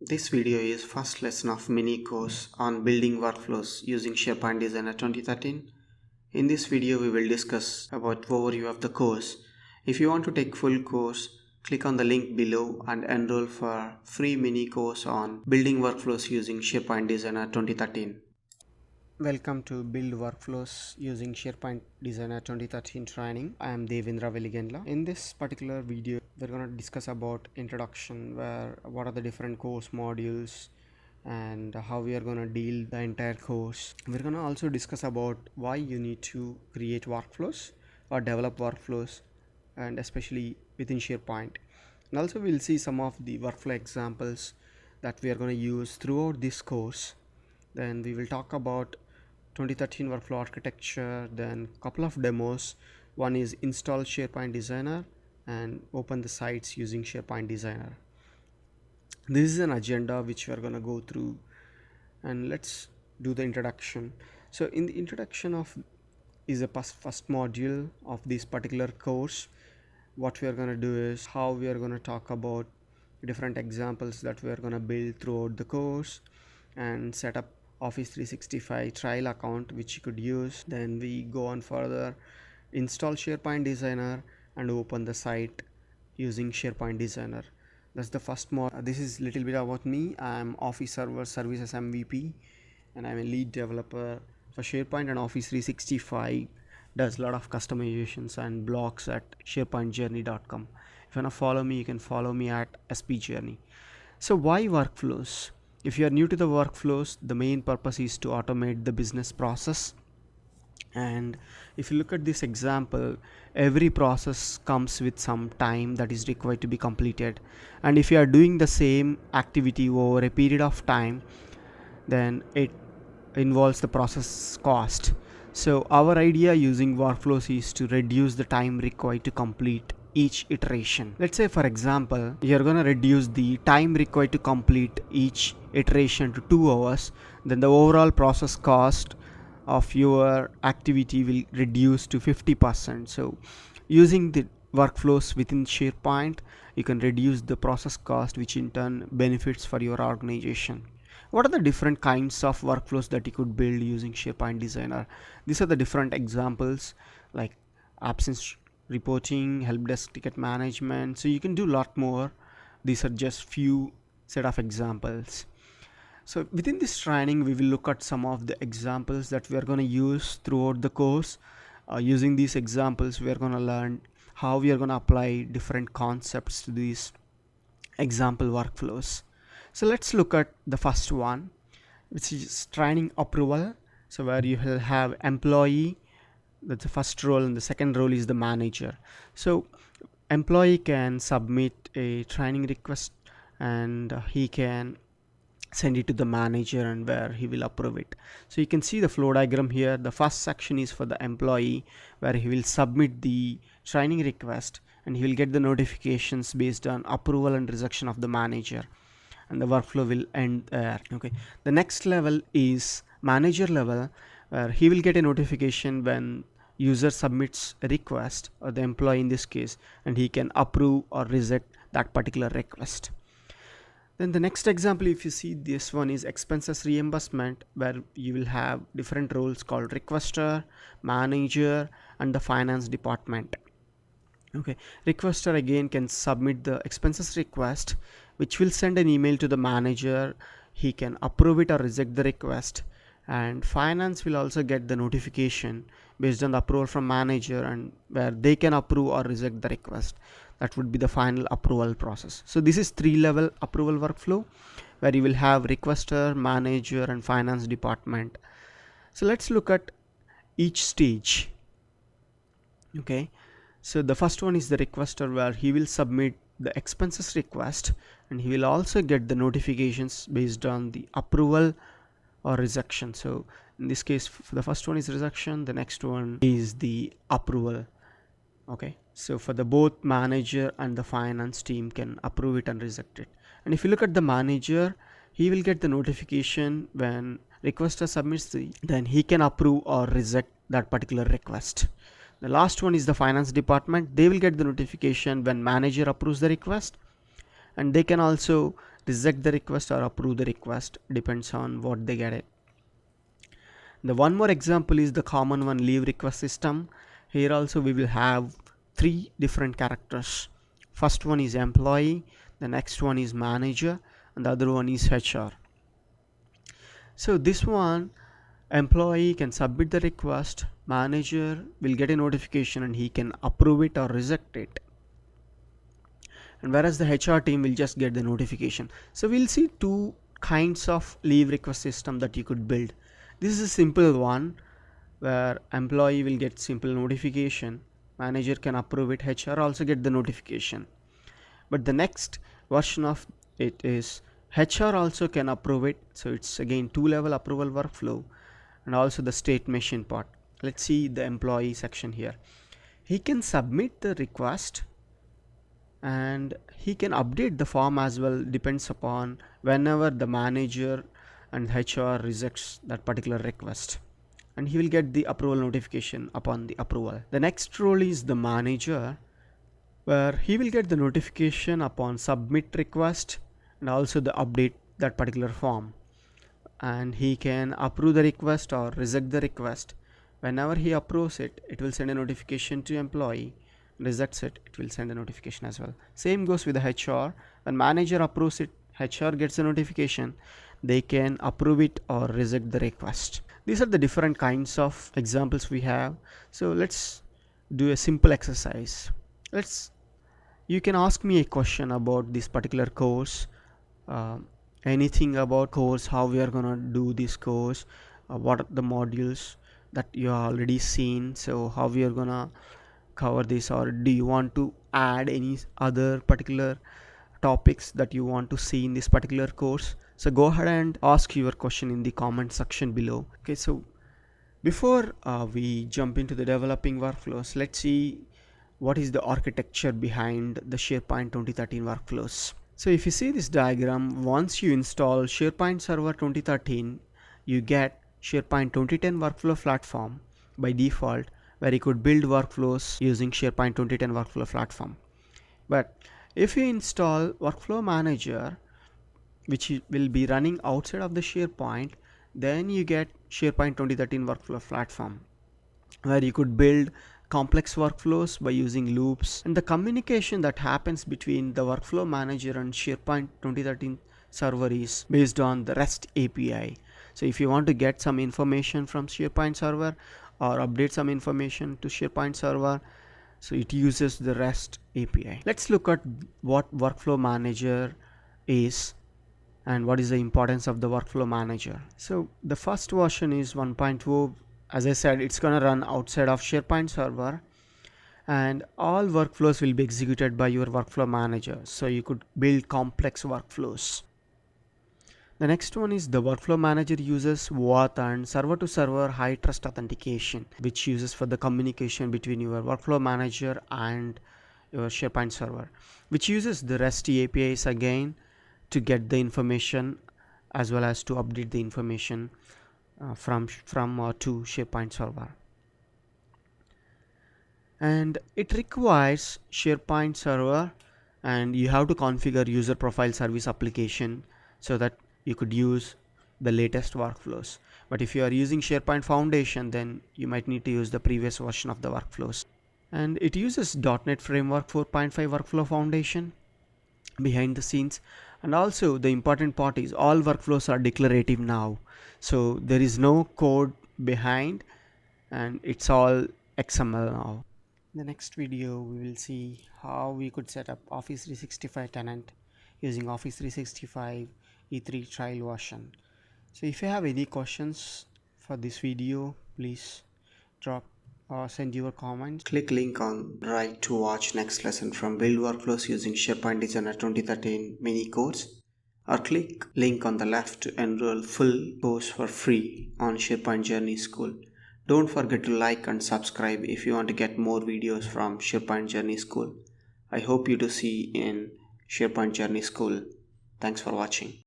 This video is first lesson of mini course on building workflows using SharePoint Designer 2013. In this video we will discuss about overview of the course. If you want to take full course, click on the link below and enroll for free mini course on building workflows using SharePoint Designer 2013. Welcome to Build Workflows using SharePoint Designer 2013 training. I am Devendra Veligendla. In this particular video, we're going to discuss about introduction, where what are the different course modules and how we are going to deal the entire course. We're going to also discuss about why you need to create workflows or develop workflows, and especially within SharePoint. And also we'll see some of the workflow examples that we are going to use throughout this course. Then we will talk about 2013 workflow architecture, then couple of demos. One is install SharePoint Designer and open the sites using SharePoint Designer. This is an agenda which we are going to go through, and let's do the introduction. So in the introduction of is the first module of this particular course. What we are going to do is how we are going to talk about different examples that we are going to build throughout the course and set up Office 365 trial account which you could use. Then we go on further, install SharePoint Designer and open the site using SharePoint Designer. That's the first mod. This is little bit about me. I'm Office Server Services MVP and I'm a lead developer for SharePoint and Office 365. Does a lot of customizations and blogs at sharepointjourney.com. If you want to follow me, you can follow me at spjourney. So why workflows? If you are new to the workflows, the main purpose is to automate the business process. And if you look at this example, every process comes with some time that is required to be completed. And if you are doing the same activity over a period of time, then it involves the process cost. So our idea using workflows is to reduce the time required to complete each iteration. Let's say for example, you're going to reduce the time required to complete each iteration to 2 hours, then the overall process cost of your activity will reduce to 50%. So using the workflows within SharePoint, you can reduce the process cost, which in turn benefits for your organization. What are the different kinds of workflows that you could build using SharePoint Designer? These are the different examples, like absence reporting, help desk ticket management. So you can do a lot more. These are just few set of examples. So within this training, we will look at some of the examples that we are going to use throughout the course. Using these examples, we are going to learn how we are going to apply different concepts to these example workflows. So let's look at the first one, which is training approval. So where you will have employee, that's the first role, and the second role is the manager. So employee can submit a training request and he can send it to the manager, and where he will approve it. So you can see the flow diagram here. The first section is for the employee, where he will submit the training request and he will get the notifications based on approval and rejection of the manager, and the workflow will end there. Okay, the next level is manager level, where he will get a notification when user submits a request, or the employee in this case, and he can approve or reject that particular request. Then the next example, if you see, this one is expenses reimbursement, where you will have different roles called requester, manager, and the finance department. Okay, requester again can submit the expenses request, which will send an email to the manager. He can approve it or reject the request, and finance will also get the notification based on the approval from manager, and where they can approve or reject the request. That would be the final approval process. So this is 3-level approval workflow, where you will have requester, manager, and finance department. So let's look at each stage. Okay, so the first one is the requester, where he will submit the expenses request, and he will also get the notifications based on the approval or rejection. So in this case, the first one is rejection, the next one is the approval. Okay, so for the both manager and the finance team can approve it and reject it. And if you look at the manager, he will get the notification when requester submits then he can approve or reject that particular request. The last one is the finance department. They will get the notification when manager approves the request, and they can also reject the request or approve the request, depends on what they get it. The one more example is the common one, leave request system. Here also we will have 3 different characters. First one is employee, the next one is manager, and the other one is HR. So this one, employee can submit the request, manager will get a notification and he can approve it or reject it, and whereas the HR team will just get the notification. So we'll see 2 kinds of leave request system that you could build. This is a simple one where employee will get simple notification, manager can approve it, HR also get the notification. But the next version of it is HR also can approve it, so it's again 2-level approval workflow, and also the state machine part. Let's see the employee section here. He can submit the request and he can update the form as well, depends upon whenever the manager and HR rejects that particular request, and he will get the approval notification upon the approval. The next role is the manager, where he will get the notification upon submit request and also the update that particular form, and he can approve the request or reject the request. Whenever he approves it, it will send a notification to employee, rejects it, it will send a notification as well. Same goes with the HR. When manager approves it, HR gets a notification, they can approve it or reject the request. These are the different kinds of examples we have. So let's do a simple exercise. You can ask me a question about this particular course, anything about course, how we are gonna do this course, what are the modules that you have already seen, so how we are gonna cover this, or do you want to add any other particular topics that you want to see in this particular course. So go ahead and ask your question in the comment section below. Okay, so before we jump into the developing workflows, let's see what is the architecture behind the SharePoint 2013 workflows. So if you see this diagram, once you install SharePoint Server 2013, you get SharePoint 2010 workflow platform by default, where you could build workflows using SharePoint 2010 workflow platform. But if you install Workflow Manager, which will be running outside of the SharePoint, then you get SharePoint 2013 workflow platform, where you could build complex workflows by using loops, and the communication that happens between the Workflow Manager and SharePoint 2013 server is based on the REST API. So if you want to get some information from SharePoint server or update some information to SharePoint server, so it uses the REST API. Let's look at what Workflow Manager is and what is the importance of the Workflow Manager. So the first version is 1.0. As I said, it's gonna run outside of SharePoint server, and all workflows will be executed by your Workflow Manager, so you could build complex workflows. The next one is the Workflow Manager uses WAUth and server to server high trust authentication, which uses for the communication between your Workflow Manager and your SharePoint server, which uses the REST APIs again to get the information as well as to update the information from or to SharePoint server. And it requires SharePoint server, and you have to configure user profile service application so that you could use the latest workflows. But if you are using SharePoint Foundation, then you might need to use the previous version of the workflows. And it uses .NET Framework 4.5 Workflow Foundation behind the scenes. And also the important part is all workflows are declarative now, so there is no code behind, and it's all XML now. In the next video, we will see how we could set up Office 365 tenant using Office 365 E3 trial version. So if you have any questions for this video, please drop or send your comments. Click link on right to watch next lesson from Build Workflows using SharePoint Designer 2013 mini course, or click link on the left to enroll full course for free on SharePoint Journey School. Don't forget to like and subscribe if you want to get more videos from SharePoint Journey School. I hope you to see in SharePoint Journey School. Thanks for watching.